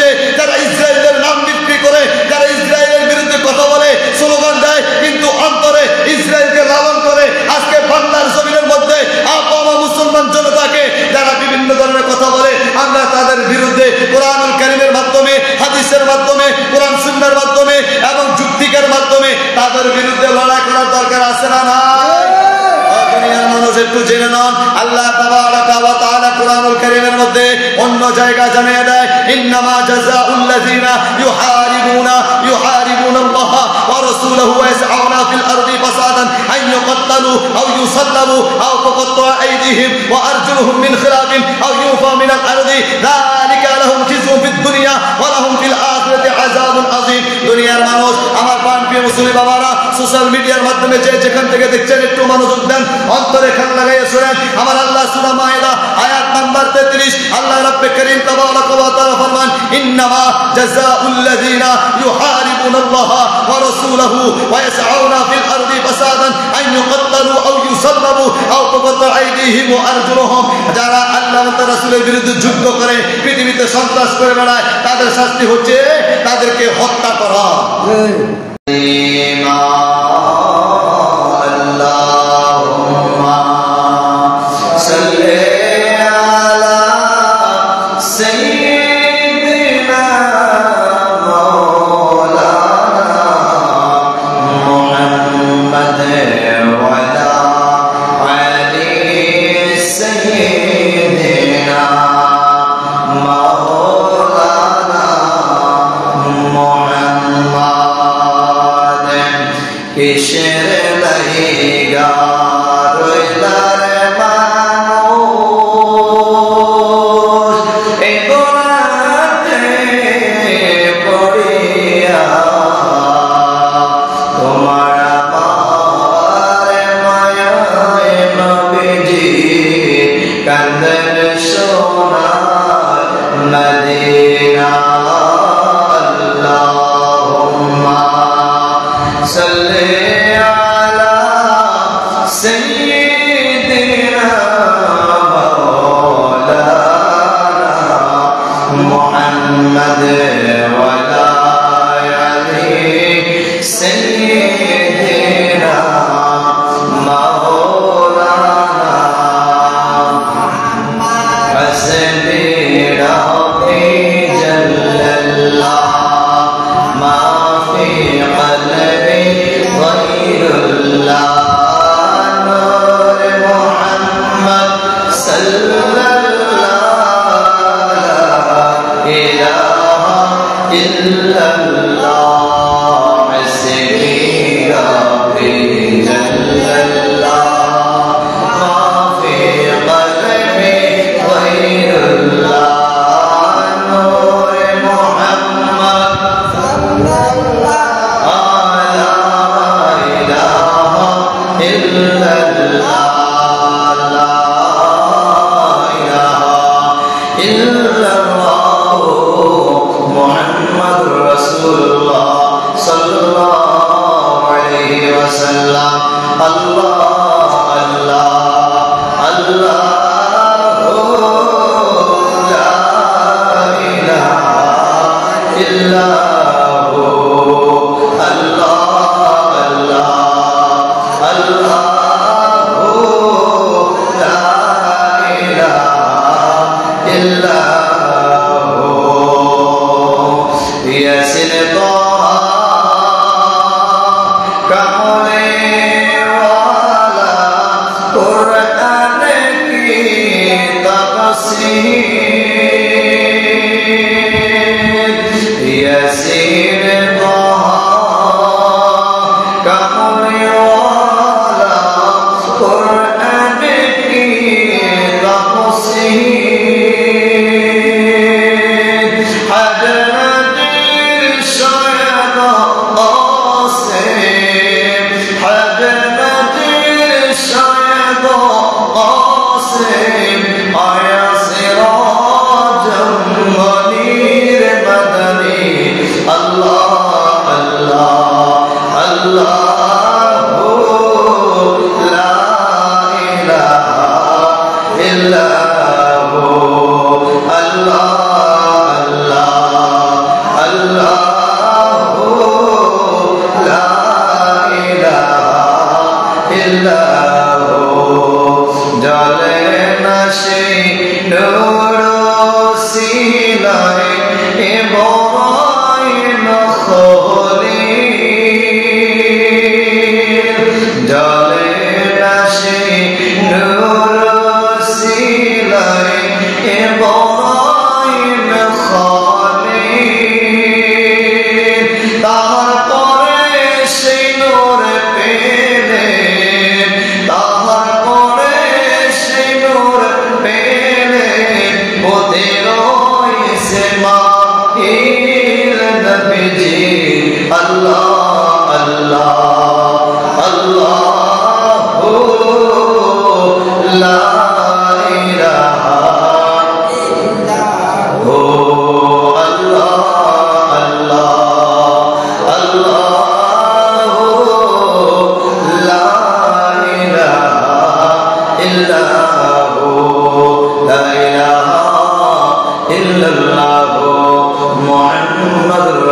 এসেছে, যারা ইসরায়েলের নাম বিক্রি করে, যারা ইসরায়েলের বিরুদ্ধে কথা বলে, স্লোগান দেয়, কিন্তু অন্তরে ইসরায়েলকে লালন করে। আজকে বাংলার জমিনের মধ্যে আপামা মুসলমান জনতাকে যারা বিভিন্ন ধরনের কথা বলে, আমরা তাদের বিরুদ্ধে কোরআনুল কারীমের মাধ্যমে, হাদিসের মাধ্যমে, কোরআন সুন্নাহর মাধ্যমে এবং যুক্তিকের মাধ্যমে তাদের বিরুদ্ধে লড়াই করার দরকার আছে না নাই? দুনিয়ার মানুষ একটু জেনে নন, আল্লাহ তাবারাকা ওয়া তাআলা কোরআনুল কারীমের মধ্যে অন্য জায়গা জানিয়ে দেয়, ইন্নামা জাযাউল লাযিনা ইউহারিবুনা আল্লাহ ওয়া রাসূলহু ওয়া ইয়াসআউনা ফিল আরদি ফাসাদান আন ইউকাত্তালু আও ইউসাল্লাবু আও তুকাত্তা'a আইদিহিম ওয়া আরজুলুহুম মিন খিলাফিন আও ইউফা মিনাল আরদি যালিকা লাহুম খিজুন ফিদ দুনিয়া ওয়া লাহুম ফিল আখিরাতি আযাবুন আযীম। দুনিয়ার মানুষ, আমার প্রিয় মুসলিম বাবারা, সোশ্যাল মিডিয়ার মাধ্যমে যে যেখান থেকে দেখছেন একটু মনোযোগ দেন, অন্তরে কান লাগাইয়া শুনেন। আমার আল্লাহ সূরা মায়েদা আয়াত নাম্বার 33, আল্লাহ রাব্বে কারীম তাবারাকা ওয়া তাআলা ফরমান, ইন্নামা জাযাউল লাযিনা ইউহারিবুনাল্লাহ ওয়া রাসূলহু ওয়া ইয়াসআউনা ফিল আরদি ফাসাদান আন ইউকাত্তালু আও ইউসাল্লাবু আও তুকাত্তা'a আইদিহিম ওয়া আরজুলুহুম, যারা আল্লাহ ওয়া তার রাসূলের বিরুদ্ধে যুদ্ধ করে, পৃথিবীতে সন্ত্রাস করে বেড়ায়, তাদের শাস্তি হচ্ছে তাদেরকে হত্যা করা। Shine.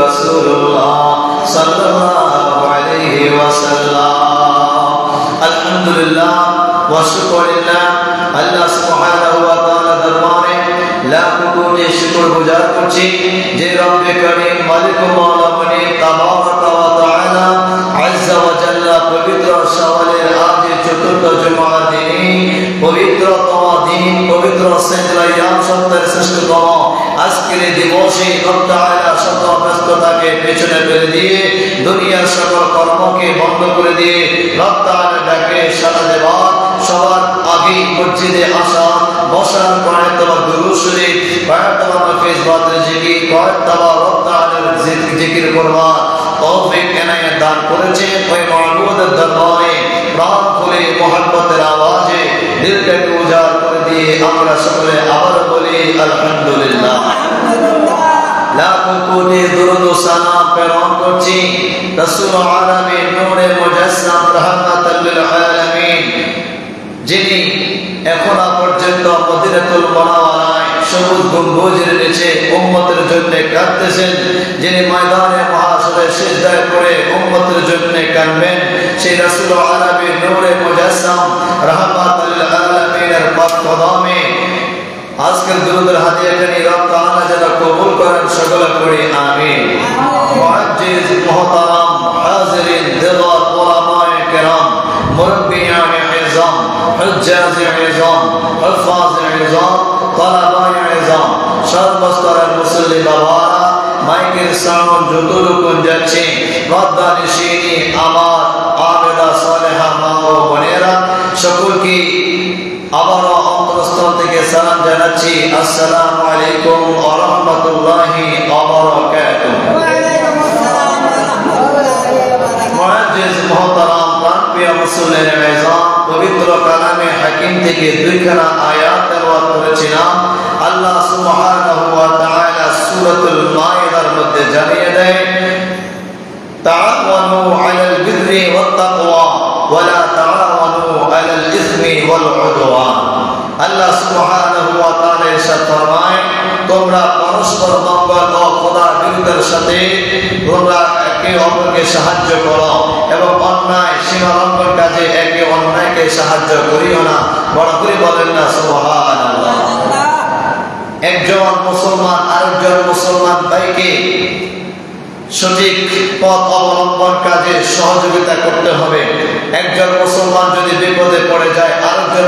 রাসূলুল্লাহ সাল্লাল্লাহু আলাইহি ওয়াসাল্লাম। আলহামদুলিল্লাহ ওয়া শুকরিল্লাহ, আল্লাহ সুবহানাহু ওয়া তাআলা দরবারে লাখো কোটি শুকর গুজার করছি যে রব্বে করিম মালিক মাওলা মুনি তাবারাকা ওয়া তাআলা আযজা ওয়া জাল্লা পবিত্র শাওয়ালের আজ চতুর্থ জুমার দিনে পবিত্রতম দিন, পবিত্র সেজদায়াম সপ্তাহের শ্রেষ্ঠতম আজকের দিবসে রব তাআলা শত ব্যস্ততাকে পেছনে ফেলে দিয়ে দুনিয়ার সকল কর্মকে বন্ধ করে দিয়ে রব তাআলা ডাকে সাড়া দেওয়ার সবার আগে মসজিদে আসা, বসার কয়েকটা দুরূদ শরীফ, কয়েকটা নাফিস বাদরে জিকির, কয়েকটা রব তাআলার জিকির করবার তৌফিক এনায়েত দান করেছেন। ওই মাবুদের দরবারে প্রাণ খুলে মুহাব্বতের আওয়াজে দিলটাকে উজাড় করে দিয়ে আমরা সকলে আবার বলি আলহামদুলিল্লাহ। লাখো কোটি দুরূদ ও সালাম প্রেরণ করছি রাসূল আলামিন নূরে মুজাসসাম রাহমাতাল লিল আলামিন, যিনি এখনো পর্যন্ত মদিনাতুল মুনাওয়ারায় সবুজ গম্বুজের নিচে উম্মতের জন্য কাঁদতেছেন, যিনি ময়দানে মাহশরে সিজদায় পড়ে উম্মতের জন্য কাঁদবেন, সেই রাসূল আলামিন নূরে মুজাসসাম রাহমাতাল লিল আলামিনের পাক কদমে আজকের দুরূদের হাদিয়াখানি রব তাআলা যেন কবুল করেন, সকলে পড়ি আমিন। মুআজ্জিজ মুহতারাম হাজিরিন দিগার উলামায়ে কেরাম, মুরব্বিয়ান ইযম, হুজ্জাজ ইযম, হুফাজ ইযম, তালাবায়ে ইযম, সর্বস্তরের মুসল্লি বাবারা, মাইকের সাউন্ড যতটুকু যাচ্ছে রদ্দানিশিনী আমার আবেদা সালেহা মা ও বোনেরা সকলকে আবারও অন্তরস্থল থেকে সালাম জানাচ্ছি, আসসালামু আলাইকুম ওয়া রাহমাতুল্লাহি ওয়া বারাকাতুহু। মুআজ্জিজ মুহতারাম প্রাণপ্রিয় মুসল্লির ইযম, পবিত্র কালামে হাকিম থেকে দুইখানা আয়াত তেলাওয়াত করেছিলাম। আল্লাহ সুবহানাহু ওয়া তাআলা সূরাতুল মাইদার মধ্যে জানিয়ে দেয়, তাআওয়ানু আলাল বিররি ওয়াত তাকওয়া ওয়া লা তাআওয়ানু আলাল ইসমি ওয়াল উদওয়ান। আল্লাহ সুবহানাহু ওয়া তাআলা ইরশাদ ফরমায়, তোমরা পরস্পর মঙ্গল ও খোদার বিরুদ্ধের সাথে তোমরা একে অপরকে সাহায্য করো এবং অন্যায় সীমা লঙ্ঘন কাজে একে অন্যায়কে সাহায্য করিও না। বড় করে বলেন না সুবহানাল্লাহ। একজন মুসলমান আরেকজন মুসলমান ভাইকে সঠিক পথ অবলম্বন কাজে সহযোগিতা করতে হবে। একজন মুসলমান যদি বিপদে পড়ে যায় আরেকজন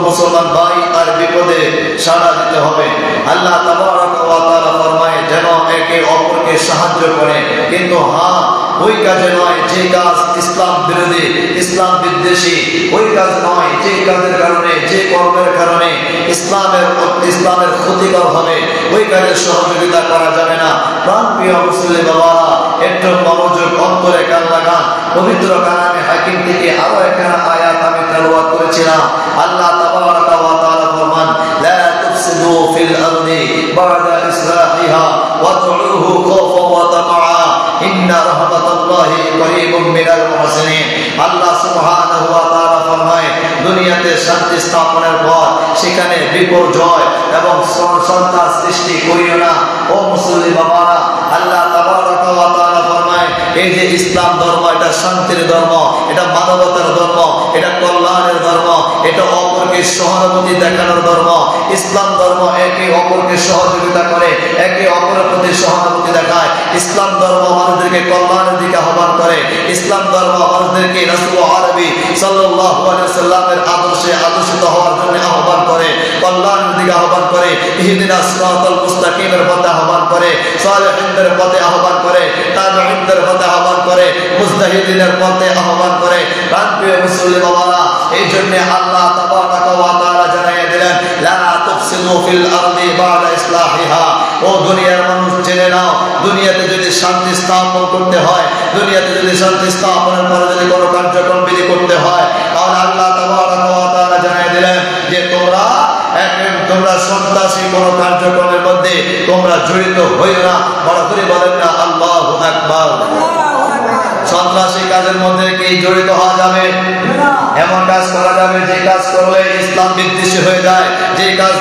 মুসলমান ভাই আর বিপদে সাড়া দিতে হবে। আল্লাহ তাবারাকা ওয়া তাআলা ফরমায় যেন একে অপরকে সাহায্য করে, কিন্তু হ্যাঁ ওই কাজে নয় যে কাজ ইসলাম বিরোধী, ইসলাম বিদ্বেষী, ওই কাজ নয় যে কাজের কারণে, যে কর্মের কারণে ইসলামের ক্ষতিকর হবে, ওই কাজে সহযোগিতা করা যাবে না। প্রাণপ্রিয় মুসলিম বাবারা, একটু মনোযোগ অন্তরে কান লাগান। পবিত্র কালামে হাকিম থেকে আরো একটা আয়াত আমি তেলাওয়াত করেছিলাম। আল্লাহ তাবারাকা ওয়া তাআলা ফরমান, লা তুফসিদু ফিল আরদি বা'দা ইসলাহিহা ওয়াদউহু খাওফান ওয়া তামাআ ইন্না রাহমাতাল্লাহি করিবুম মিনাল মুহসিনিন। আল্লাহ সুবহানাহু ওয়া তাআলা ফরমায়, দুনিয়াতে শান্তি স্থাপনের পর সেখানে বিপর্যয় এবং সন্ত্রাস সৃষ্টি করিও না। ও মুসলিম বাবারা, আল্লাহ তাবারাকা ওয়া তাআলা ফরমায়, এই যে ইসলাম ধর্ম, এটা শান্তির ধর্ম, এটা মানবতার ধর্ম, এটা কল্যাণের ধর্ম, এটা অপরকে সহানুভূতি দেখানোর ধর্ম। ইসলাম ধর্ম একে অপরকে সহযোগিতা করে, একে অপরের প্রতি সহানুভূতি দেখায়। ইসলাম ধর্ম মানুষদেরকে কল্যাণের দিকে আহ্বান করে। ইসলাম ধর্ম মানুষদেরকে রাসূল আরবি সাল্লাল্লাহু আলাইহি সাল্লামের আদর্শে আদর্শিত হওয়ার জন্য আহ্বান করে, কল্যাণের দিকে আহ্বান করে, ইহদিনাস সিরাতাল মুস্তাকিমের পথে আহ্বান করে, সালিহিনদের পথে আহ্বান করে, তাবিঈনদের পথে আহ্বান করে, মুজতাহিদিনের পথে আহ্বান করে। প্রাণপ্রিয় মুসলিম বাবারা, এই জন্য আল্লাহ তাবারাকা ওয়া তাআলা জানিয়ে দিলেন, লা তুফসিদু ফিল আরদি বা'দা ইসলাহিহা। ও দুনিয়ার মানুষ, জেনে নাও, দুনিয়াতে যদি শান্তি স্থাপন করতে হয়, দুনিয়াতে যদি শান্তি স্থাপনের পরে যদি কোনো কার্যক্রম বিধি করতে হয়, তাহলে আল্লাহ তাবারাকা ওয়া তাআলা জানিয়ে দিলেন যে তোমরা সন্ত্রাসী কোনো কার্যক্রমের মধ্যে তোমরা জড়িত হইও না। বড় করে বলেন না আল্লাহু আকবার। সন্ত্রাসী কাজের মধ্যে কি জড়িত হওয়া যাবে? এমন কাজ করা যাবে যে কাজ করলে ইসলাম বিদ্বেষী হয়ে যায়, যে কাজ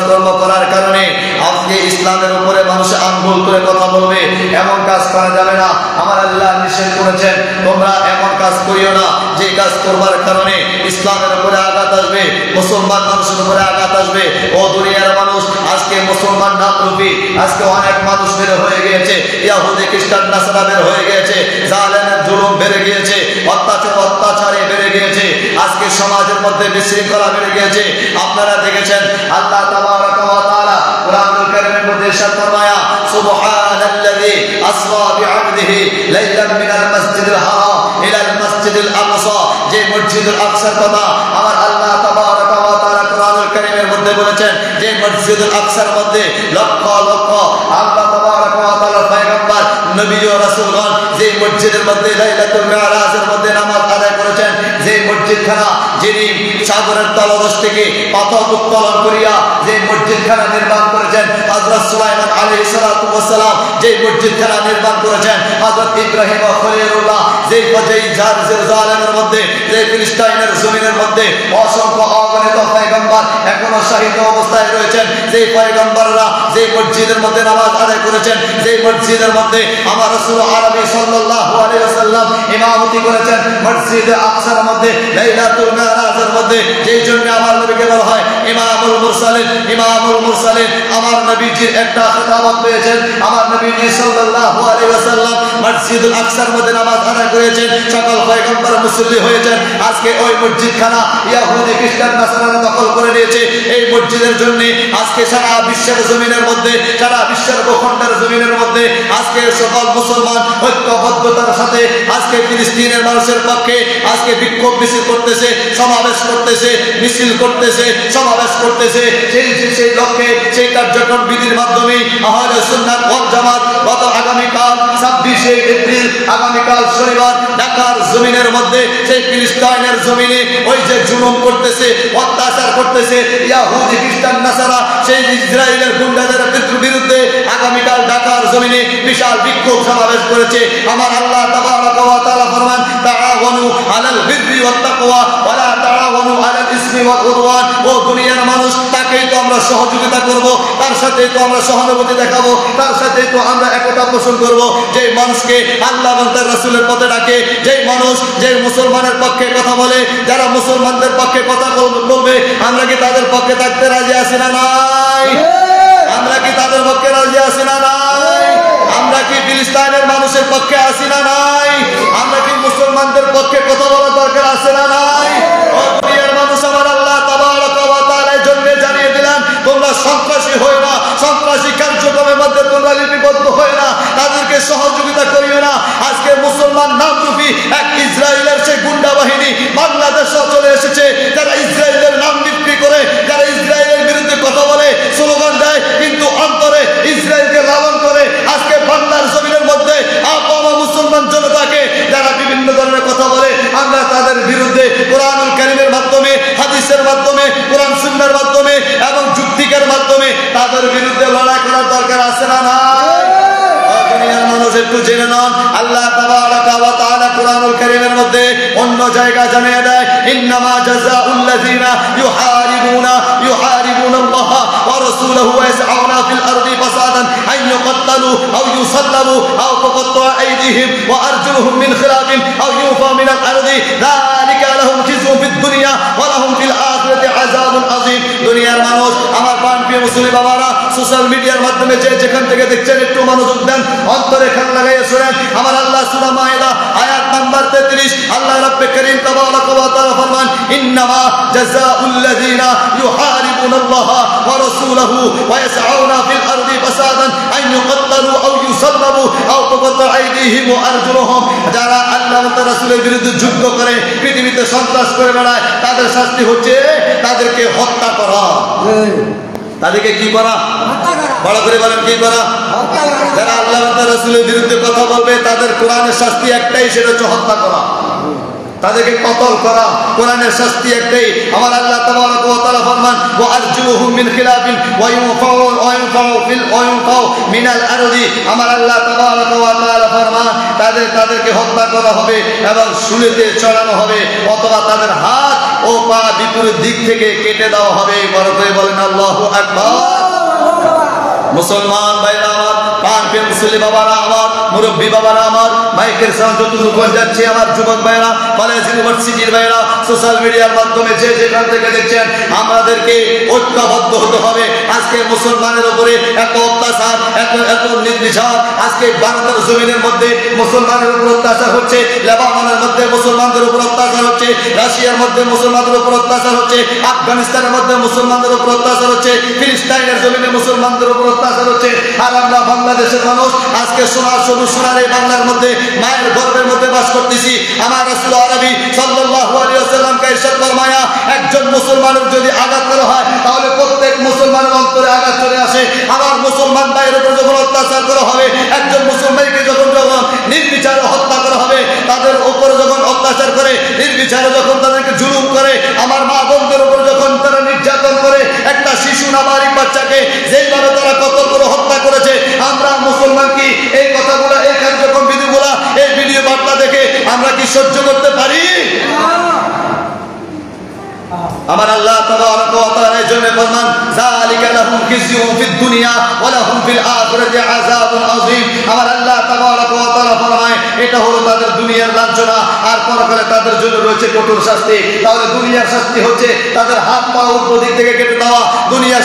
কর্ম করার কারণে আজকে ইসলামের উপরে মানুষ আঙ্গুল করে কথা বলবে, এমন কাজ করা যাবে না। আমার আল্লাহ নিষেধ করেছেন তোমরা এমন কাজ করিও না যে কাজ করবার কারণে ইসলামের উপরে আঘাত আসবে, মুসলমান মানুষের উপরে আঘাত আসবে। ও দুনিয়ার মানুষ, আজকে মুসলমান নামরূপী আজকে অনেক মানুষ বের হয়ে গিয়েছে, ইহুদি খ্রিস্টান নাসারা বের হয়ে গিয়েছে, জালেমের জুলুম বেড়ে গিয়েছে, অত্যাচারে বেড়ে গিয়েছে, আজকে সমাজের মধ্যে বিশৃঙ্খলা বেড়ে গিয়েছে। আপনারা দেখেছেন আল্লাহ তাবারাক ওয়া তাআলা কুরআনুল কারীমের মধ্যে ইরশাদ ফরমায়া, সুবহানাল্লাযী আসরা বিআবদিহি লাইলাম মিনাল মাসজিদিল হারাম ইলাল মাসজিদিল আকসা। যে মসজিদুল আকসার কথা আমার আল্লাহ তাবারাক ওয়া তাআলা কুরআনুল কারীমের মধ্যে বলেছেন, যে মসজিদুল আকসার মধ্যে লক্ষ লক্ষ আল্লাহ তাবারাক ওয়া তাআলার পয়গম্বর নবী ও রাসূলগণ যে মসজিদের মধ্যে লাইলাতুল মিরাজের মধ্যে নামাজ আদায় করেছেন, যে মসজিদখানা যিনি সাগরের তলদেশ থেকে পাথর উত্তোলন করিয়া যে মসজিদখানা নির্মাণ করেছেন হযরত সুলাইমান আলাইহিস সালাতু ওয়াস সালাম, যে মসজিদখানা নির্মাণ করেছেন হযরত ইব্রাহিম ও খলিলুল্লাহ, যে জেরুজালেমের মধ্যে যে ফিলিস্তিনের জমিনের মধ্যে অসংখ্য অগণিত পয়গম্বর এখনো শহীদ অবস্থায় রয়েছেন, যে পয়গম্বররা যে মসজিদের মধ্যে নামাজ আদায় করেছেন, যে মসজিদের মধ্যে আমার রাসূল আরবি সাল্লাল্লাহু আলাইহি ওয়াসাল্লাম ইমামতি করেছেন, মসজিদে আকসার মধ্যে লাইলাতুল মিরাজের মধ্যে, যেই জন্য আমার নবীকে বলা হয় ইমামুল মুরসালিন। ইমামুল মুরসালিন আমার নবীজির একটা খেতাবত পেয়েছেন, আমার নবী সাল্লাল্লাহু আলাইহি ওয়াসাল্লাম মসজিদুল আকসার মধ্যে নামাজ আদায় করেছেন, সকল পয়গম্বর মুসল্লি হয়েছেন। আজকে ওই মসজিদখানা ইহুদি খ্রিস্টান নাসারারা দখল করে নিয়েছে। এই মসজিদের জন্য আজকে সারা বিশ্বের জমিনের মধ্যে, সারা বিশ্বের ভূখণ্ডের জমিনের মধ্যে আজকে সকল মুসলমান ঐক্যবদ্ধতার সাথে আজকে ফিলিস্তিনের মানুষের পক্ষে আজকে বিক্ষোভ মিছিল করতেছে, সমাবেশ করতেছে, মিছিল করতেছে, সমাবেশ করতেছে। সেই লক্ষ্যে সেই কার্যক্রম বিধির মাধ্যমে আহলে সুন্নাত ওয়াল জামাত গত আগামীকাল 26 এপ্রিল আগামীকাল শনিবার ঢাকার জমিনের মধ্যে সেই ফিলিস্তিনের জমিনে ওই যে জুলুম করতেছে, অত্যাচার করতেছে ইহুদি খ্রিস্টান নাসারা, সেই ইসরায়েলের গুন্ডাদের বিরুদ্ধে আগামীকাল ঢাকার জমিনে বিশাল বিক্ষোভ সমাবেশ করেছে। আমার আল্লাহ তাবারাক ওয়া তাআলা ফরমান, তাআওয়ানু আলাল বিররি ওয়াত তাকওয়া ওয়া লা তাআওয়ানু আলাল ইসমি ওয়াল উদওয়ান। ও দুনিয়ার মানুষ, তাকেই তো আমরা সহযোগিতা করব, তার সাথে তো আমরা সহানুভূতি দেখাবো, তার সাথে তো আমরা একতা পোষণ করব। যে মানুষকে আল্লাহ এবং তার রাসূলের পথে ডাকে, যে মানুষ যে মুসলমানের পক্ষে কথা বলে, যারা মুসলমানদের পক্ষে কথা বলবে, আমরা কি তাদের পক্ষে থাকতে রাজি আছি না নাই? আমরা কি তাদের পক্ষে রাজি আছি না নাই? আমরা কি ফিলিস্তিনের মানুষের পক্ষে আছি না নাই? আমরা কি মুসলমানদের পক্ষে কথা বলার দরকার আছে না নাই? ও দুনিয়ার মানুষ, আমার আল্লাহ তাবারাক ওয়া তাআলা জন্য জানিয়ে দিলেন, তোমরা সন্ত্রাসী হয়ে না, সন্ত্রাসী কার্যক্রমের মধ্যে তোমরা লিপিবদ্ধ হয়ে না, তাদেরকে সহযোগিতা করিও না। আজকে মুসলমান নামরূপী এক ইসরায়েলের সেই গুন্ডা বাহিনী বাংলাদেশে চলে এসেছে, যারা ইসরায়েলের নাম বিক্রি করে, যারা ইসরায়েলের বিরুদ্ধে কথা বলে, স্লোগান দেয়, কিন্তু অন্তরে ইসরায়েলকে লালন করে। আজকে বাংলার জমিনের মধ্যে আপামা মুসলমান জনতাকে যারা বিভিন্ন ধরনের কথা বলে, আমরা তাদের বিরুদ্ধে কোরআনুল কারীমের মাধ্যমে, হাদিসের মাধ্যমে, কোরআন সুন্নাহর মাধ্যমে এবং যুক্তিকের মাধ্যমে তাদের বিরুদ্ধে লড়াই করার দরকার আছে না নাই? দুনিয়ার মানুষ একটু জেনে নন, আল্লাহ তাবারাক ওয়া তাআলা কোরআনুল কারীমের মধ্যে অন্য জায়গা জানিয়ে দেয়, ইন্নামা জাযাউল লাযিনা ইউহারিবুনা আল্লাহ ওয়া রাসূলহু ওয়া ইয়াসআউনা ফিল আরদি ফাসাদান আন ইউকাত্তালু আও ইউসাল্লাবু আও তুকাত্তা'a আইদিহিম ওয়া আরজুলুহুম মিন খিলাফিন আও ইউফা মিনাল আরদি যালিকা লাহুম খিজুন ফিদ দুনিয়া ওয়া লাহুম ফিল আখিরাতি আযাবুন আযীম। দুনিয়ার মানুষ, আমার প্রিয় মুসলিম বাবারা, সোশ্যাল মিডিয়ার মাধ্যমে যে যেখান থেকে দেখছেন একটু মনোযোগ দেন, অন্তরে কান লাগাইয়া শুনেন। আমার আল্লাহ সূরা মায়েদা আয়াত নাম্বার 33 আল্লাহ রাব্বে কারীম তাবারাক ওয়া তাআলা ফরমান, ইন্নামা জাযাউল লাযিনা ইউহারিবুনাল্লাহ ওয়া রাসূলহু ওয়া ইয়াসআউনা ফিল আরদি ফাসাদান আন ইউকাত্তালু আও ইউসাল্লাবু আও তুকাত্তা'a আইদিহিম ওয়া আরজুলুহুম। যারা আল্লাহ এবং তার রাসূলের বিরুদ্ধে যুদ্ধ করে, পৃথিবীতে সন্ত্রাস করে বেড়ায়, তাদের শাস্তি হচ্ছে তাদেরকে হত্যা করা। তাদেরকে কি করা? বড় করে বলেন, কি করা? যারা আল্লাহ এবং তার রাসূলের বিরুদ্ধে কথা বলবে, তাদের কোরআনের শাস্তি একটাই, সেটা হচ্ছে হত্যা করা, তাদেরকে কতল করা। কোরআনের শাস্তি একটাই। আমার আল্লাহ তাবারাক ওয়া তাআলা ফরমান, ওয়া আরজুলুহুম মিন খিলাফিন ওয়া ইউফাউ মিনাল আরদি। আমার আল্লাহ তাবারাক ওয়া তাআলা ফরমান, তাদেরকে হত্যা করা হবে এবং শুলিতে চড়ানো হবে, অথবা তাদের হাত ও পা বিপরীত দিক থেকে কেটে দেওয়া হবে। বড় করে বলেন আল্লাহু আকবার। মুসলমান ভাইরা আমার, প্রাণপ্রিয় মুসলিম বাবারা আমার, মুরব্বী বাবারা আমার, মাইকের সাউন্ড যতটুকু যাচ্ছে আমার যুবক ভাইরা, কলেজ ইউনিভার্সিটির ভাইরা, সোশ্যাল মিডিয়ার মাধ্যমে যে যেখান থেকে দেখছেন, আমাদেরকে ঐক্যবদ্ধ হতে হবে। আজকে মুসলমানের উপরে এত অত্যাচার, এত নির্বিচার, আজকে ভারতের জমিনের মধ্যে মুসলমানের উপর অত্যাচার হচ্ছে, লেবাননের মধ্যে মুসলমানদের উপর অত্যাচার হচ্ছে, রাশিয়ার মধ্যে মুসলমানদের উপর অত্যাচার হচ্ছে, আফগানিস্তানের মধ্যে মুসলমানদের উপর অত্যাচার হচ্ছে, ফিলিস্তাইনের জমিনে মুসলমানদের উপর অত্যাচার হচ্ছে। আর আমরা বাংলাদেশের মানুষ আজকে সোনার এই বাংলার মধ্যে মায়ের গর্ভের মধ্যে বাস করতেছি। আমার রাসূল আরবি সাল্লাল্লাহু আলাইহি ওয়াসাল্লামকে ইরশাদ ফরমায়া, একজন মুসলমানের যদি আঘাত করা হয় তাহলে প্রত্যেক মুসলমানের অন্তরে আঘাত চলে আসে। আমার মুসলমান ভাইয়ের উপর যখন অত্যাচার করা হবে, একজন মুসলমানকে যখন নির্বিচারে হত্যা করা হবে, তাদের উপর যখন অত্যাচার করে, নির্বিচারে যখন তাদেরকে জুলুম করে, আমার মা বোনদের উপর যখন তারা নির্যাতন করে, একটা শিশু নাবালিক বাচ্চাকে যেইভাবে তারা কতল করে হত্যা করেছে, আমরা মুসলমান কি এই কথাগুলো, এই কার্যক্রমবিধিগুলা, এই ভিডিও বার্তা দেখে আমরা কি সহ্য করতে পারি? আমার আল্লাহ তাবারাক ওয়া তাআলা এর জন্য ফরমান, যালিকা লাহুম খিজয়ুন ফিদ দুনিয়া ওয়া লাহুম ফিল আখিরাতি আযাবুন আযীম। আমার আল্লাহ তাবারাক ওয়া তাআলা ফরমায়, এটা হলো তাদের দুনিয়ার লাঞ্ছনা, আর পরকালে তাদের জন্য রয়েছে কঠোর শাস্তি। তাহলে দুনিয়ার শাস্তি হচ্ছে তাদের হাত পা উপর দিক থেকে কেটে দেওয়া, দুনিয়ার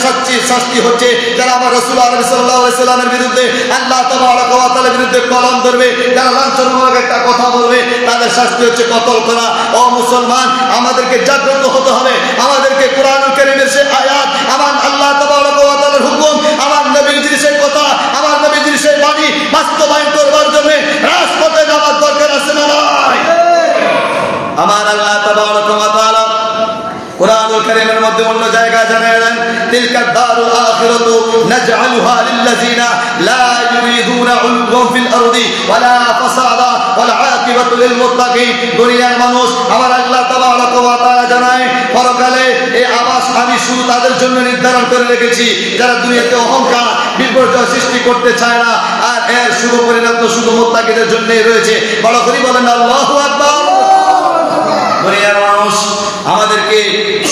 শাস্তি হচ্ছে যারা আমার রাসূল আলাইহিস সাল্লাল্লাহু আলাইহি সাল্লামের বিরুদ্ধে, আল্লাহ তাবারাক ওয়া তাআলার বিরুদ্ধে কলম ধরবে, যারা লাঞ্ছনামূলক একটা কথা বলবে, তাদের শাস্তি হচ্ছে কতল করা। ও মুসলমান, আমাদেরকে জাগ্রত হতে হবে, আমাদেরকে কোরআনুল কারীমের সেই আয়াত, আমার আল্লাহ তাবারাক ওয়া তাআলার হুকুম, আমার নবীজির সেই কথা, আমার নবীজির সেই বাণী বাস্তবায়ন করবার জন্য রাজপথে নামার দরকার আছে না নাই? আমার আল্লাহ তাবারাক ওয়া তাআলা কোরআনুল কারীমের মধ্যে অন্য জায়গায় জানালেন, তিলকা দারুল আখিরাতু নাজআলুহা লিল্লাযিনা লা ইউরিদুনা উলওয়ান ফিল আরদি ওয়ালা ফাসাদা ওয়াল আকিবাতু লিল মুত্তাকিন। দুনিয়ার মানুষ, আমার আল্লাহ তাবারাক ওয়া তাআলা জানায়, পরকালে এই আবাস আমি শুধু তাদের জন্য নির্ধারণ করে রেখেছি যারা দুনিয়াতে অহংকার বিপর্যয় সৃষ্টি করতে চায় না, আর এর শুভ পরিণাম তো শুধু মুত্তাকিদের জন্যই রয়েছে। বড় করে বলেন আল্লাহু আকবার। দুনিয়ার মানুষ, আমাদেরকে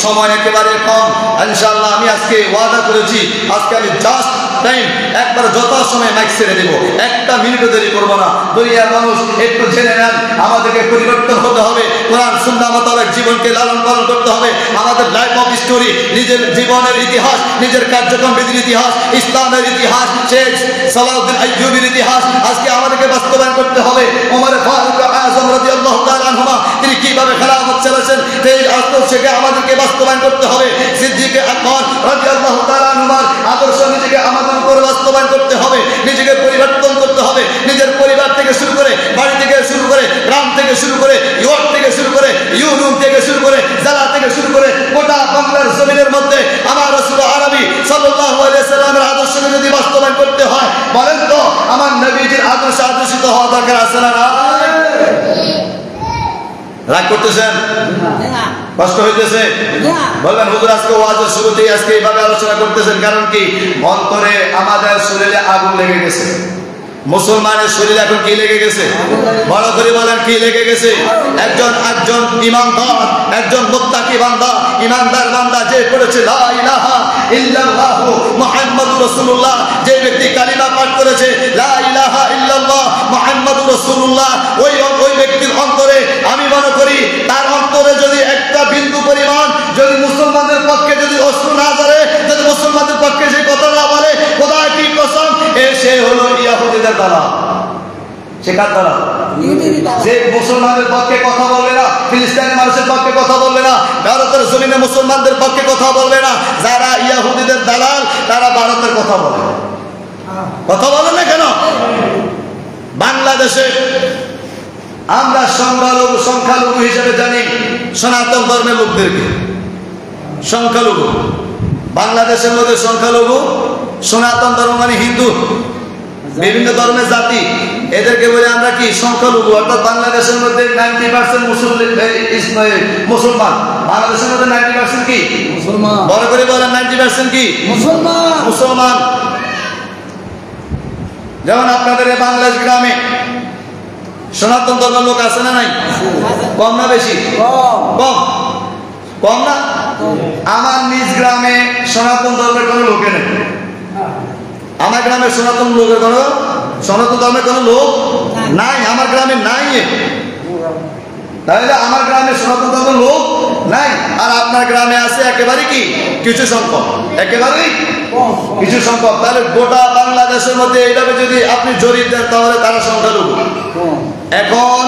সময় একেবারে কম। ইনশাআল্লাহ আমি আজকে ওয়াদা করেছি, আজকে আমি জাস্ট টাইম একবার যথাসময়ে মাইক ছেড়ে দেব, একটা মিনিটও দেরি করবো না। দুনিয়ার মানুষ একটু জেনে নেন, আমাদেরকে পরিবর্তন হতে হবে, কোরআন সুন্নাহ মোতাবেক জীবনকে লালন পালন করতে হবে। আমাদের লাইফ অফ স্টোরি, নিজের জীবনের ইতিহাস, নিজের কার্যক্রম বিধির ইতিহাস, ইসলামের ইতিহাস, শেখ সালাউদ্দিন আইয়ুবীর ইতিহাস আজকে আমাদেরকে বাস্তবায়ন করতে হবে। ওমর ফারুক আযম রাদিয়াল্লাহু তাআলা আনহুমা তিনি কিভাবে খেলাফত চালাচ্ছেন, সেই আদর্শকে আমাদেরকে বাস্তবায়ন করতে হবে। সিদ্দিক আকবর রাদিয়াল্লাহু তাআলা আনহুমার আদর্শ নিজেকে আমাদের উপর বাস্তবায়ন করতে হবে, নিজেকে পরিবর্তন করতে হবে। নিজের পরিবার থেকে শুরু করে, বাড়ি থেকে শুরু করে, গ্রাম থেকে শুরু করে, ইউরোপ থেকে শুরু করে, ইউরোপ থেকে শুরু করে, জেলা থেকে শুরু করে, গোটা বাংলার জমিনের মধ্যে আমার রাসূল আরবি সাল্লাল্লাহু আলাইহি সাল্লামের আদর্শকে যদি বাস্তবায়ন করতে হয়, বলেন তো আমার নবীজির আদর্শে আদর্শিত হওয়া দরকার আছে না? রাগ করতেছেন? কষ্ট হইতেছে? বলবেন হুজুর আজকে ওয়াজের শুরুতেই আজকে এইভাবে আলোচনা করতেছেন, কারণ কি অন্তরে আমাদের শরীরে আগুন লেগে গেছে। মুসলমানের শরীরে এখন কি লেগে গেছে? বড় করে বলেন কি লেগে গেছে? একজন ইমানদার, একজন মুত্তাকি বান্দা, ইমানদার বান্দা যে করেছে লা ইলাহা ইল্লাল্লাহ মুহাম্মাদুর রাসূলুল্লাহ, যে ব্যক্তি কালিমা পাঠ করেছে লা ইলাহা ইল্লাল্লাহ মুহাম্মাদুর রাসূলুল্লাহ, ওই ব্যক্তির অন্তরে আমি মনে করি তার অন্তরে যদি একটা বিন্দু পরিমাণ যদি মুসলমানদের পক্ষে যদি অশ্রু না ধরে, যদি মুসলমানদের পক্ষে সেই কথা না বলে, খোদা কি কসম, সে হলো ইহুদিদের দালাল। সে কার দালাল? যে মুসলমানদের পক্ষে কথা বলবে না, ফিলিস্তিনের মানুষের পক্ষে কথা বলবে না, ভারতের জমিনে মুসলমানদের পক্ষে কথা বলবে না, যারা ইহুদিদের দালাল তারা ভারতের কথা বলে। কথা বলে না কেন? বাংলাদেশে আমরা সংখ্যালঘু হিসেবে জানি সনাতন ধর্মের লোকদেরকে সংখ্যালঘু। বাংলাদেশের মধ্যে সংখ্যালঘু সনাতন ধর্ম মানে হিন্দু, বিভিন্ন ধর্মের জাতি, এদেরকে বলে আমরা কি সংখ্যালঘু। অর্থাৎ বাংলাদেশের মধ্যে 90% মুসলমান। বাংলাদেশের মধ্যে 90% কি মুসলমান? বড় করে বলেন 90% কি মুসলমান। যেমন আপনাদের বাংলাদেশ গ্রামে সনাতন ধর্মের লোক আছে না নাই? কম না বেশি? কম। কম না? আমার নিজ গ্রামে সনাতন ধর্মের কোনো লোকে নেই। আমার গ্রামে সনাতন ধর্মের কোনো লোক নাই। আমার গ্রামে নাই। তাহলে আমার গ্রামে সনাতন ধর্মের লোক নাই। আর আপনার গ্রামে আছে একেবারে কি কিছু সংখ্যক, একেবারেই কিছু সংখ্যক। তাহলে গোটা বাংলাদেশের মধ্যে এইভাবে যদি আপনি জরিপ দেন তাহলে তারা সংখ্যালঘু। এখন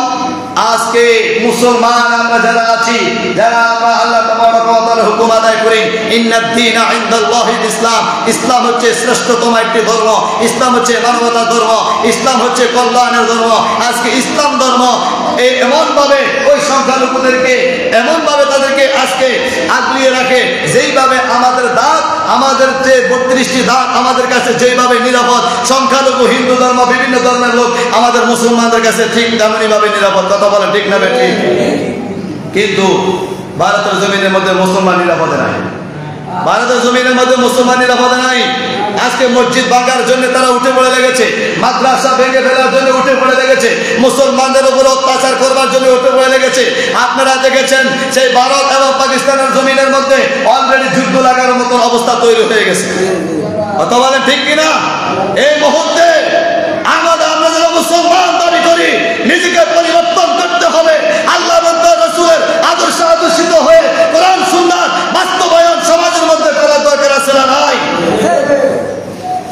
আজকে মুসলমান আমরা যারা আছি, যারা আমরা আল্লাহ তাবারক ওয়া তাআলার হুকুম আদায় করি, ইন্নাদ দীনা ইনদাল্লাহিল ইসলাম, ইসলাম হচ্ছে শ্রেষ্ঠতম একটি ধর্ম, ইসলাম হচ্ছে মানবতার ধর্ম, ইসলাম হচ্ছে কল্যাণের ধর্ম। আজকে ইসলাম ধর্ম এমন ভাবে ওই সংখ্যালঘুদেরকে এমন ভাবে তাদেরকে আজকে আগলিয়ে রাখে, যেইভাবে আমাদের দাঁত, আমাদের যে 32টি দাঁত আমাদের কাছে যেইভাবে নিরাপদ, সংখ্যালঘু হিন্দু ধর্ম বিভিন্ন ধর্মের লোক আমাদের মুসলমানদের কাছে ঠিক তেমনি ভাবে নিরাপদ। কথা বলেন ঠিক না ঠিক? কিন্তু ভারতের জমিনের মধ্যে মুসলমান নিরাপদে নাই। ভারতের জমিনের মধ্যে মুসলমান নিরাপদে নাই। আজকে মসজিদ ভাঙার জন্য তারা উঠে পড়ে লেগেছে, মাদ্রাসা ভেঙে ফেলার জন্য উঠে পড়ে লেগেছে, মুসলমানদের উপর অত্যাচার করবার জন্য উঠে পড়ে লেগেছে। আপনারা দেখেছেন সেই ভারত এবং পাকিস্তানের জমিনের মধ্যে অলরেডি যুদ্ধ লাগার মতো অবস্থা তৈরি হয়ে গেছে। কথা বলেন ঠিক কিনা? এই মুহূর্তে আমরা যারা মুসলমান দাবি করি, নিজেকে পরিবর্তন করতে হবে। আল্লাহ এবং রাসূলের আদর্শে আদর্শিত হয়ে কোরআন সুন্নাহর বাস্তবায়ন সমাজের মধ্যে করার দরকার আছে না নাই?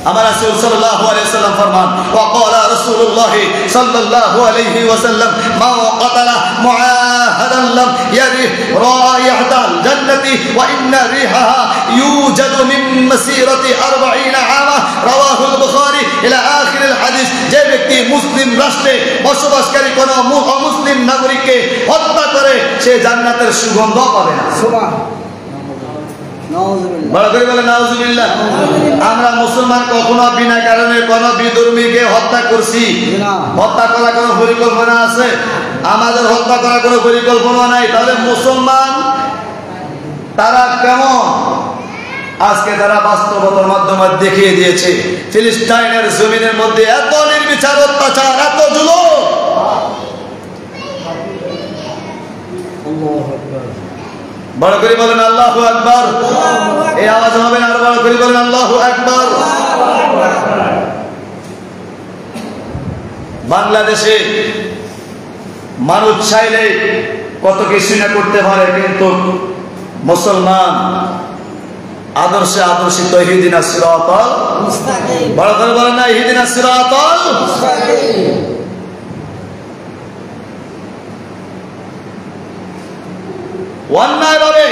আমার রাসূল সাল্লাল্লাহু আলাইহি ওয়াসাল্লাম ফরমান, ওয়া ক্বালা রাসূলুল্লাহ সাল্লাল্লাহু আলাইহি ওয়াসাল্লাম, মা ক্বাতালা মুআহাদান লাম ইয়ারিহ রাইহাতাল জান্নাতি ওয়া ইন্না রিহাহা ইউজাদু মিন মাসিরাতি 40 আমা, রাওয়াহুল বুখারী ইলা আখিরিল হাদিস। যে ব্যক্তি মুসলিম রাষ্ট্রে বসবাসকারী কোন অমুসলিম নাগরিককে হত্যা করে সে জান্নাতের সুগন্ধ পাবে না। সুবহানাল্লাহ। বড় করে বলে নাউজুবিল্লাহ। আমরা মুসলমান কখনো বিনা কারণে কোন বিধর্মীকে হত্যা করছি? হত্যা করার কোনো পরিকল্পনা আছে? আমাদের হত্যা করার কোনো পরিকল্পনা নাই। তাহলে মুসলমান তারা কেমন? আজকে তারা বাস্তবতার মাধ্যমে দেখিয়ে দিয়েছে। ফিলিস্তিনের জমিনের মধ্যে এত নির্বিচার অত্যাচার, এত জুলুম। বড় করে বলেন আল্লাহু আকবার। এই আওয়াজ হবে না, আরো বড় করে বলেন আল্লাহু আকবার। বাংলাদেশে মানুষ চাইলে কত কিছু না করতে পারে, কিন্তু মুসলমান আদর্শে আদর্শিত ইহদিনাস সিরাতাল মুস্তাকিম। বড় করে বলেন না ইহদিনাস সিরাতাল মুস্তাকিম। অন্যায় ভাবে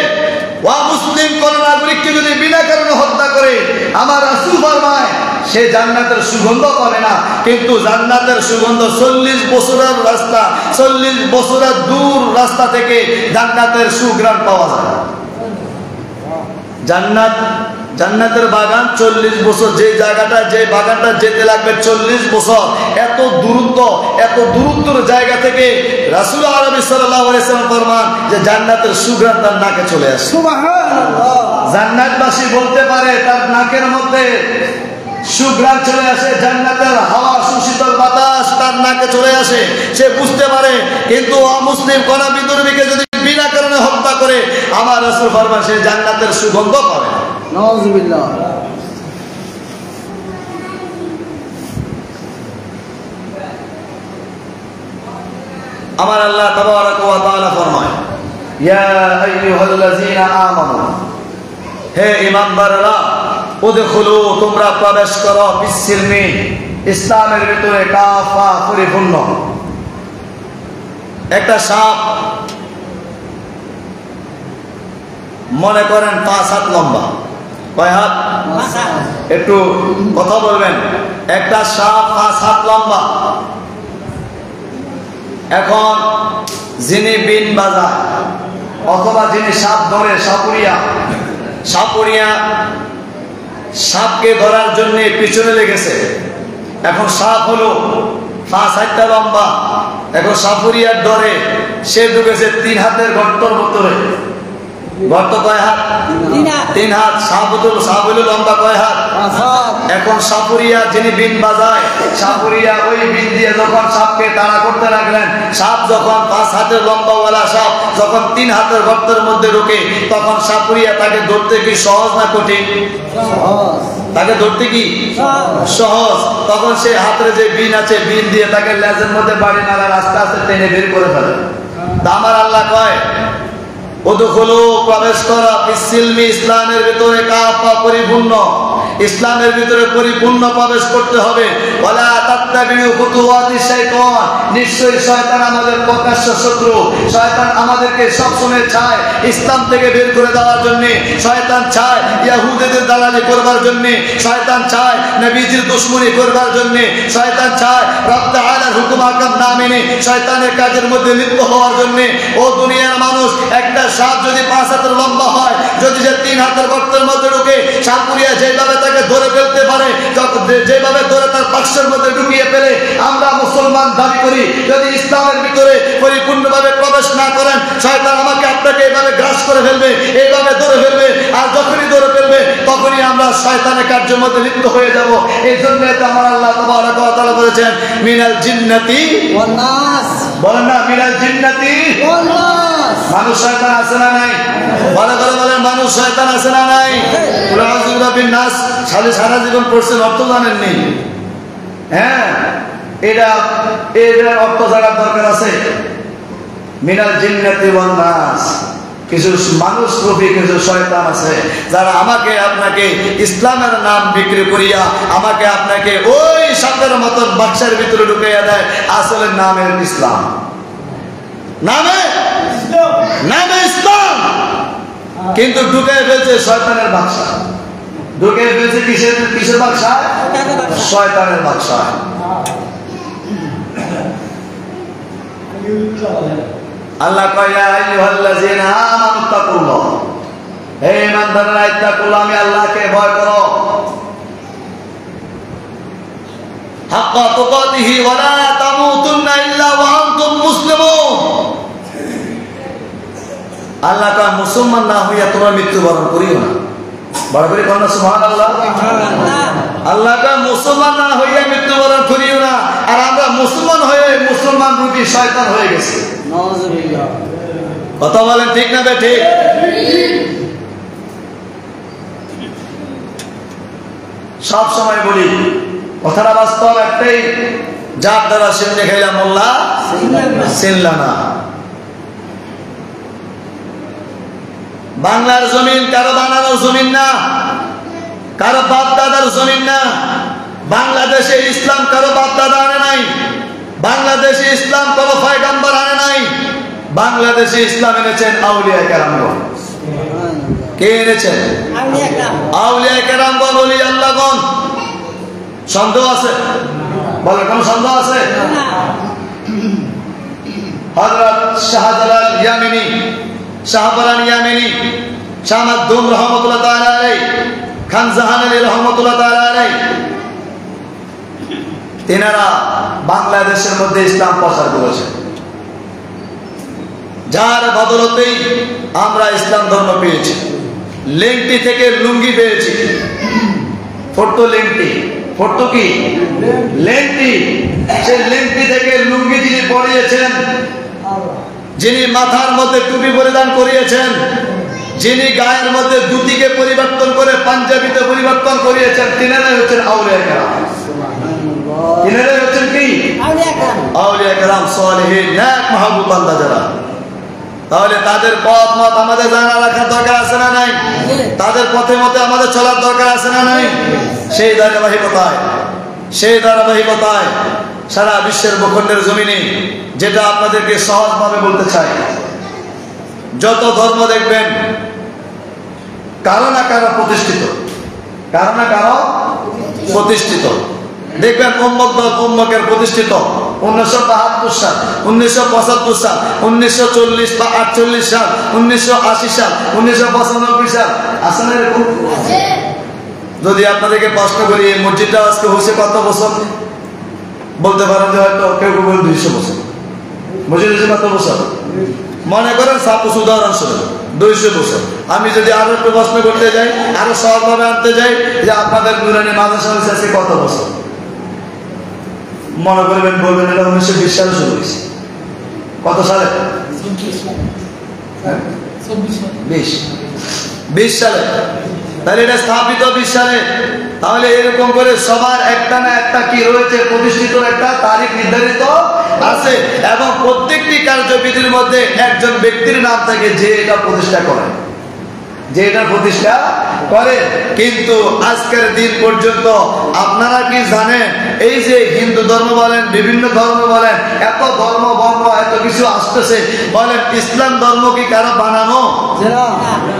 মুসলিম কোন নাগরিককে যদি বিনা কারণে হত্যা করে, আমার রাসূল ফরমায় সে জান্নাতের সুগন্ধ পাবে না। কিন্তু জান্নাতের সুগন্ধ 40 বছরের রাস্তা, 40 বছরের দূর রাস্তা থেকে জান্নাতের সুঘ্রাণ পাওয়া যায়। জান্নাতের বাগান 40 বছর, যে জায়গাটা যে বাগানটা যেতে লাগবে 40 বছর, এত দূরত্বর জায়গা থেকে রাসূল আরবি সাল্লাল্লাহু আলাইহি ওয়াসাল্লাম ফরমান যে জান্নাতের সুঘ্রাণ তার নাকে চলে আসে। সুবহানাল্লাহ। জান্নাতবাসী বলতে পারে তার নাকের মধ্যে সুঘ্রাণ চলে আসে, জান্নাতের হাওয়া সুশীতল বাতাস তার নাকে চলে আসে, সে বুঝতে পারে। কিন্তু অমুসলিম কোন বিধর্মীকে যদি বিনা কারণে হত্যা করে, আমার রাসূল ফরমান সে জান্নাতের সুগন্ধ পাবে। নাউজুবিল্লাহ। আমার আল্লাহ তাবারাক ওয়া তাআলা ফরমায়, ইয়া আইয়ুহাল্লাযীনা আমানু, হে ঈমানদাররা, উদখুলু, তোমরা প্রবেশ করো, বিসসিলমি, ইসলামের ভিতরে, কাফা, পরিপূর্ণ। একটা সাপ মনে করেন 5 হাত লম্বা, কয় হাত? একটু কথা বলবেন। একটা সাপ 5 হাত লম্বা। এখন যিনি বিন বাজায় অথবা যিনি সাপ ধরে, সাপুরিয়া সাপকে ধরার জন্য পিছনে লেগেছে। এখন সাপ হলো 5 হাত লম্বা। এখন সাপুরিয়ার ডরে সে ঢুকেছে 3 হাতের গর্তের ভিতরে। গর্ত কয় হাত? 3 হাত। সাপ হইল লম্বা কয় হাত? এখন সাপুরিয়া যিনি বিন বাজায়, সাপুরিয়া ওই বিন দিয়ে যখন সাপকে তাড়া করতে লাগলেন, সাপ যখন 5 হাতের লম্বাওয়ালা সাপ যখন 3 হাতের গর্তের মধ্যে ঢোকে, তখন সাপুরিয়া তাকে ধরতে কি সহজ না কঠিন? তাকে ধরতে কি সহজ। তখন সে হাতের যে বিন আছে, বিন দিয়ে তাকে লেজের মধ্যে বাড়ি নাড়া আস্তে আস্তে টেনে বের করে ফেলে। আমার আল্লাহ কয় ওদখুলু, প্রবেশ করা, ফিসসিলমি, ইসলামের ভিতরে কাফা, পরিপূর্ণ ইসলামের ভিতরে পরিপূর্ণ প্রবেশ করতে হবে। ওয়ালা তাত্তাবিউ খুতুওয়াতিশ শাইতান, নিশ্চয়ই শয়তান আমাদের প্রকাশ্য শত্রু। শয়তান আমাদেরকে সবসময় চায় ইসলাম থেকে বের করে দেওয়ার জন্য, শয়তান চায় ইহুদিদের দালালি করবার জন্য, শয়তান চায় নবীজির দুশমনি করবার জন্য, শয়তান চায় রব তাআলার হুকুম আহকাম না মেনে শয়তানের কাজের মধ্যে লিপ্ত হওয়ার জন্য। ও দুনিয়ার মানুষ, একটা সাপ যদি 5 হাতের লম্বা হয়, যদি সে 3 হাতের গর্তের মধ্যে ঢুকে, সাপুরিয়া যেভাবে তাকে ধরে ফেলতে পারে, যেভাবে ধরে তার বাক্সের মধ্যে ঢুকিয়ে ফেলে, আমরা মুসলমান দাবি করি যদি ইসলামের ভিতরে পরিপূর্ণভাবে প্রবেশ না করেন, শয়তান আমাকে আপনাকে এইভাবে গ্রাস করে ফেলবে, এইভাবে ধরে ফেলবে। আর যখনই ধরে ফেলবে তখনই আমরা শয়তানের কার্যের মধ্যে লিপ্ত হয়ে যাব। এই জন্য আমার আল্লাহ তাবারাক ওয়া তাআলা বলেছেন মিনাল জিন্নাতি ওয়ান নাস, বলেন না মিনাল জিন্নাতি ওয়ান নাস। মানুষ শয়তান আছে না নাই? বলে বলেন মানুষ শয়তান আছে না নাই? নাস সারা জীবন পড়ছেন, অর্থ জানেননি। হ্যাঁ, এটার অর্থ জানার দরকার আছে। মিনাল জিন্নাতি ওয়ান নাস, কিছু মানুষ রূপী কিছু শয়তান আছে যারা আমাকে আপনাকে ইসলামের নাম বিক্রি করিয়া আমাকে আপনাকে ওই সাপের মতন বাক্সের ভিতরে ঢুকাইয়া দেয়। আসলে নামের ইসলাম, নামে ইসলাম, কিন্তু ঢুকে ফেলছে শয়তানের বাক্সা। ঢুকে ফেলছে কিসের বাক্সা? শয়তানের বাক্সা। আল্লাহ কয় ইয়া আইয়ুহাল্লাযীনা আমানু তাকুল্লাহ, হে ঈমানদাররা ইত্তাকুল্লাহ, আমি আল্লাহকে ভয় করো। হাক্কা তুকাতিহি ওয়া লা তামুতুন্না ইল্লা ওয়া আনতুম মুসলিমুন। আল্লাহ কয় মুসলমান না হইয়া তোমরা মৃত্যুবরণ করিও না। বড় করে বলনা সুবহানাল্লাহ। আল্লাহ কয় মুসলমান না হইয়া মৃত্যুবরণ করিও না। আর আমরা মুসলমান হয়ে মুসলমান রূপী শয়তান হয়ে গেছি। নাউযুবিল্লাহ। কথা বলেন ঠিক না ঠিক? সব সময় বলি কথাটা বাস্তব একটাই, যার দ্বারা সিন্নে খাইলা মোল্লা চিনলা না। বাংলার জমিন কারো বানানোর জমিন না, কারো বাপ দাদার জমিন না। বাংলাদেশে ইসলাম কারো বাপ দাদা আনে নাই, বাংলাদেশে ইসলাম কারো পয়গম্বর আনে নাই। বাংলাদেশে ইসলাম এনেছেন আউলিয়া কেরামগণ। কে এনেছেন? আউলিয়া কেরামগণ, ওলি আল্লাহগণ। সন্দেহ আছে? বলে কোন সন্দেহ আছে? হযরত শাহজালাল ইয়ামিনী, শাহবারান ইয়ামিনী, শাহ মাকদুম রহমাতুল্লাহ তাআলা আলাইহি, খান জাহান আলী রহমাতুল্লাহ তাআলা আলাইহি, তেনারা বাংলাদেশের মধ্যে ইসলাম প্রচার করেছেন, যার বদলতেই আমরা ইসলাম ধর্ম পেয়েছি। লেংটি থেকে লুঙ্গি পেয়েছি। ফটো লেংটি, ফটো কি লেংটি, সেই লেংটি থেকে লুঙ্গি যিনি পরিয়েছেন, যিনি মাথার মধ্যে টুপি পরিধান করিয়েছেন, যিনি গায়ের মধ্যে ধুতিকে পরিবর্তন করে পাঞ্জাবিতে পরিবর্তন করিয়েছেন, তিনারাই হচ্ছেন আউলিয়া কেরাম। তিনারাই হচ্ছেন কি? আউলিয়া কেরাম, সালেহীন, নেক মাহবুব বান্দা যারা। তাহলে তাদের পথ মত আমাদের জানা রাখার দরকার আছে না নাই? তাদের পথে মতে আমাদের চলার দরকার আছে না নাই? সেই ধারাবাহিকতায় সারা বিশ্বের ভূখণ্ডের জমিনে, যেটা আপনাদেরকে সহজভাবে বলতে চাই, যত ধর্ম দেখবেন কারো না কারো প্রতিষ্ঠিত, কারো না কারো প্রতিষ্ঠিত। দেখবেন উম্মক দল উম্মকের প্রতিষ্ঠিত 1972 সাল, 1975 সাল, 1940 বা 48 সাল, 1980 সাল, 1995 সাল। আছে না এরকম? যদি আপনাদেরকে প্রশ্ন করি এই মসজিদটা আজকে হয়েছে কত বছর, বলতে পারেন যে হয়তো কেউ কেউ 200 বছর। মসজিদ হয়েছে কত বছর? মনে করেন সাপোজ উদাহরণস্বরূপ 200 বছর। আমি যদি আরো একটু প্রশ্ন করতে যাই, আরো সহজভাবে আনতে যাই, যে আপনাদের নুরানি মাদ্রাসা হয়েছে আজকে কত বছর? মনে করবেন, বলবেন এটা 1920 সালে শুরু হয়েছে। কত সালে? 20 সালে। তাহলে এটা স্থাপিত 20 সালে। তাহলে এরকম করে সবার একটা না একটা কি রয়েছে, প্রতিষ্ঠিত একটা তারিখ নির্ধারিত আছে, এবং প্রত্যেকটি কার্যবিধির মধ্যে একজন ব্যক্তির নাম থাকে যে এটা প্রতিষ্ঠা করে, যে এটা প্রতিষ্ঠা করে। কিন্তু আজকের দিন পর্যন্ত আপনারা কি জানেন, এই যে হিন্দু ধর্ম বলেন, বিভিন্ন ধর্ম বলেন, এত ধর্ম বর্ণ এত কিছু আসতেছে, বলেন ইসলাম ধর্ম কি কারো বানানো?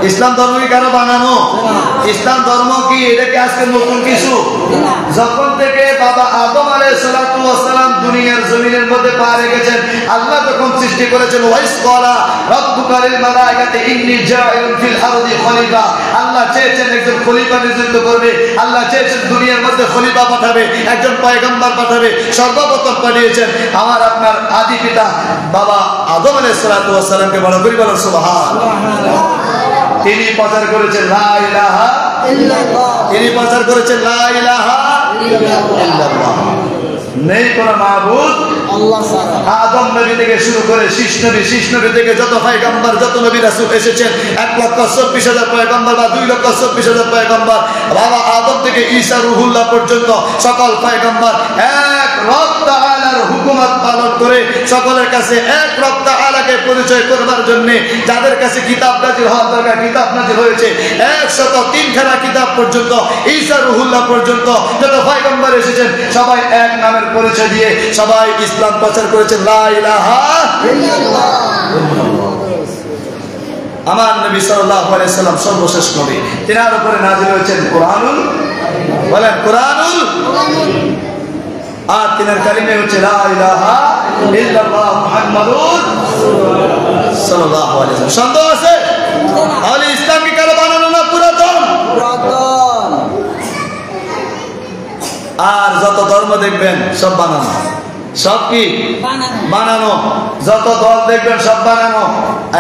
ইসলাম ধর্ম কি কারো বানানো? ইসলাম ধর্ম কি এটা কি আজকে নতুন কিছু? যখন থেকে বাবা আদম আলাইহিস সালাতু ওয়াস সালাম দুনিয়ার জমিনের মধ্যে পা রেখেছেন, আল্লাহ যখন সৃষ্টি করেছেন, ওয়াইস ক্বালা রাব্বুকা লিল মালাইকাতি ইন্নী জাইলুন ফিল আরদি খলিফা, আল্লাহ চেয়েছেন একজন খলিফা নিযুক্ত করবে, আল্লাহ চেয়েছেন দুনিয়ার মধ্যে খলিফা পাঠাবে, একজন পয়গম্বর পাঠাবে। সর্বপ্রথম পাঠিয়েছেন আমার আপনার আদি পিতা বাবা আদম আলাইহিস সালাতু ওয়াস সালামকে। বড় করে বলেন সুবহানাল্লাহ। তিনি প্রচার করেছেন লা ইলাহা ইল্লাল্লাহ, তিনি প্রচার করেছেন লা ইলাহা ইল্লাল্লাহ, নেই কোন মাবুদ আল্লাহ ছাড়া। আদম নবী থেকে শুরু করে শীষ নবী থেকে যত পয়গম্বর, যত নবী রাসূল এসেছেন, 1,24,000 পয়গম্বর বা 2,24,000 পয়গম্বর, বাবা আদম থেকে ঈসা রুহুল্লাহ পর্যন্ত সকল পয়গম্বর এক রব তাআলার হুকুমত পালন করে সকলের কাছে এক রব তাআলাকে পরিচয় করবার জন্য যাদের কাছে কিতাব নাযিল হওয়ার দরকার, কিতাব নাযিল হয়েছে 103 খানা কিতাব পর্যন্ত, ঈসা রুহুল্লাহ পর্যন্ত যত পয়গম্বর এসেছেন সবাই এক নামের পরিচয় দিয়ে সবাই ইসলাম প্রচার করেছেন লা ইলাহা ইল্লাল্লাহ। আমার নবী সাল্লাল্লাহু আলাইহি সাল্লাম সর্বশেষ নবী, তিনার উপরে নাযিল হয়েছেন কোরআনুল, বলেন কোরআনুল, আর তিনার কালিমা হচ্ছে লা ইলাহা ইল্লাল্লাহ মুহাম্মাদুর সাল্লাল্লাহু আলাইহি ওয়াসাল্লাম। সন্দেহ আছে? তাহলে ইসলাম কি কারো বানানো না পুরাতন? আর যত ধর্ম দেখবেন সব বানানো, সব কি বানানো, যত দল দেখবেন সব বানানো।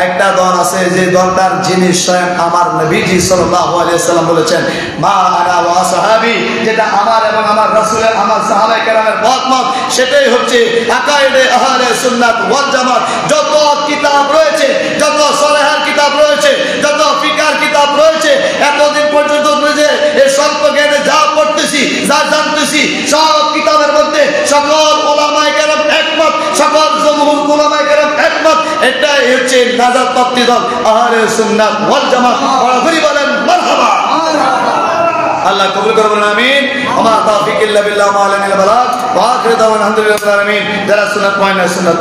একটা দল আছে যে দলটার যিনি স্বয়ং আমার নবীজি সাল্লাল্লাহু আলাইহি ওয়াসাল্লাম বলেছেন মা আনা ওয়া সাহাবী, যেটা আমার এবং আমার রাসূলের, আমার সাহাবায়ে কেরামের মত, সেটাই হচ্ছে আকায়েদে আহলে সুন্নাত ওয়াল জামাত। যত কিতাব রয়েছে, যত সরাহার কিতাব রয়েছে, যত ফিকার কিতাব রয়েছে, এতদিন পর্যন্ত যে এই স্বল্প জ্ঞানে যা পড়তেছি, যা জানতেছি, সব কিতাবের মধ্যে সকল উলামায়ে কেরাম একমত, সকল জমহুর উলামায়ে কেরাম একমত, এটাই হচ্ছে নাজাত প্রাপ্ত দল আহলে সুন্নাত ওয়াল জামাত। বড় করে বলেন মারহাবা। আল্লাহ কবুল করুন, আমিন। ওয়া মা তাওফীক ইল্লা বিল্লাহ ওয়া আলাইহিল বালাগ ওয়া আখিরু দাওয়ানা আলহামদুলিল্লাহি রাব্বিল আলামিন। যারা সুন্নাত পয়েন্ট সুন্নাত